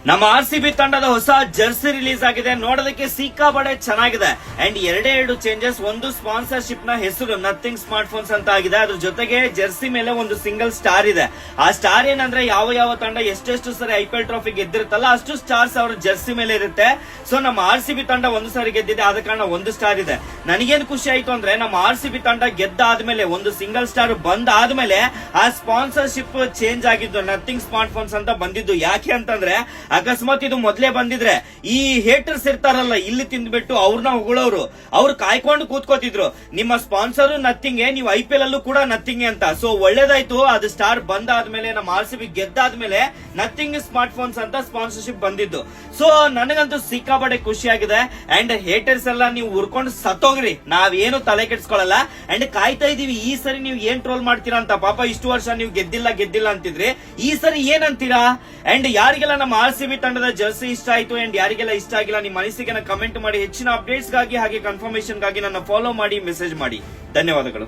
ನಮ್ಮ RCB ತಂಡದ ಹೊಸ ಜರ್ಸಿ ರಿಲೀಸ್ ಆಗಿದೆ. ನೋಡೋದಕ್ಕೆ ಸಿಕ್ಕಾಪಟ್ಟೆ ಚೆನ್ನಾಗಿದೆ. ಅಂಡ್ ಎರಡು ಚೇಂಜಸ್. ಒಂದು ಸ್ಪಾನ್ಸರ್ಶಿಪ್ ನ ಹೆಸರು ನಥಿಂಗ್ ಸ್ಮಾರ್ಟ್ ಫೋನ್ಸ್ ಅಂತ ಆಗಿದೆ. ಅದ್ರ ಜೊತೆಗೆ ಜರ್ಸಿ ಮೇಲೆ ಒಂದು ಸಿಂಗಲ್ ಸ್ಟಾರ್ ಇದೆ. ಆ ಸ್ಟಾರ್ ಏನಂದ್ರೆ ಯಾವ ತಂಡ ಎಷ್ಟೆಷ್ಟು ಸರಿ IPL ಟ್ರೋಫಿ ಗೆದ್ದಿರುತ್ತಲ್ಲ ಅಷ್ಟು ಸ್ಟಾರ್ಸ್ ಅವ್ರ ಜರ್ಸಿ ಮೇಲೆ ಇರುತ್ತೆ. ಸೊ ನಮ್ಮ RCB ತಂಡ ಒಂದು ಸಾರಿ ಗೆದ್ದಿದೆ, ಆದ ಕಾರಣ ಒಂದು ಸ್ಟಾರ್ ಇದೆ. ನನಗೇನು ಖುಷಿ ಆಯ್ತು ಅಂದ್ರೆ ನಮ್ಮ RCB ತಂಡ ಗೆದ್ದಾದ್ಮೇಲೆ ಒಂದು ಸಿಂಗಲ್ ಸ್ಟಾರ್ ಬಂದಾದ್ಮೇಲೆ ಆ ಸ್ಪಾನ್ಸರ್ಶಿಪ್ ಚೇಂಜ್ ಆಗಿದ್ದು ನಥಿಂಗ್ ಸ್ಮಾರ್ಟ್ ಫೋನ್ಸ್ ಅಂತ ಬಂದಿದ್ದು. ಯಾಕೆ ಅಂತಂದ್ರೆ ಅಕಸ್ಮಾತ್ ಇದು ಮೊದಲೇ ಬಂದಿದ್ರೆ ಈ ಹೇಟರ್ಸ್ ಇರ್ತಾರಲ್ಲ ಇಲ್ಲಿ ತಿಂದ್ಬಿಟ್ಟು ಅವ್ರನ್ನ ಹೊಗಳೋರು, ಅವ್ರು ಕಾಯ್ಕೊಂಡು ಕೂತ್ಕೋತಿದ್ರು ನಿಮ್ಮ ಸ್ಪಾನ್ಸರ್ ನಥಿಂಗ್, ನೀವು IPL ಅಲ್ಲೂ ಕೂಡ ನಥಿಂಗ್ ಅಂತ. ಸೊ ಒಳ್ಳೇದಾಯ್ತು ಅದು ಸ್ಟಾರ್ ಬಂದಾದ್ಮೇಲೆ ನಮ್ಮ RCB ಗೆದ್ದಾದ್ಮೇಲೆ ನಥಿಂಗ್ ಸ್ಮಾರ್ಟ್ ಫೋನ್ಸ್ ಅಂತ ಸ್ಪಾನ್ಸರ್ಶಿಪ್ ಬಂದಿದ್ದು. ಸೊ ನನಗಂತೂ ಸಿಕ್ಕಾಪಟ್ಟೆ ಖುಷಿ ಆಗಿದೆ. ಅಂಡ್ ಹೇಟರ್ಸ್ ಎಲ್ಲ ನೀವು ಉರ್ಕೊಂಡು ಸತ್ತೋಗ್ರಿ, ನಾವೇನು ತಲೆ ಕೆಡ್ಸ್ಕೊಳಲ್ಲ. ಅಂಡ್ ಕಾಯ್ತಾ ಇದೀವಿ ಈ ಸರಿ ನೀವು ಏನ್ ಟ್ರೋಲ್ ಮಾಡ್ತೀರಾ ಅಂತ. ಪಾಪ ಇಷ್ಟು ವರ್ಷ ನೀವು ಗೆದ್ದಿಲ್ಲ ಅಂತಿದ್ರಿ, ಈ ಸರಿ ಏನಂತೀರಾ? ಅಂಡ್ ಯಾರಿಗೆಲ್ಲ ನಮ್ಮ RCB ತಂಡದ ಜರ್ಸಿ ಇಷ್ಟ ಆಯ್ತು ಅಂಡ್ ಯಾರಿಗೆಲ್ಲ ಇಷ್ಟ ಆಗಿಲ್ಲ ನಿಮ್ಮ ಅನಿಸಿಕೆನ ಕಮೆಂಟ್ ಮಾಡಿ. ಹೆಚ್ಚಿನ ಅಪ್ಡೇಟ್ಸ್ ಗಾಗಿ ಹಾಗೆ ಕನ್ಫರ್ಮೇಶನ್ ಗಾಗಿ ನನ್ನ ಫಾಲೋ ಮಾಡಿ, ಮೆಸೇಜ್ ಮಾಡಿ. ಧನ್ಯವಾದಗಳು.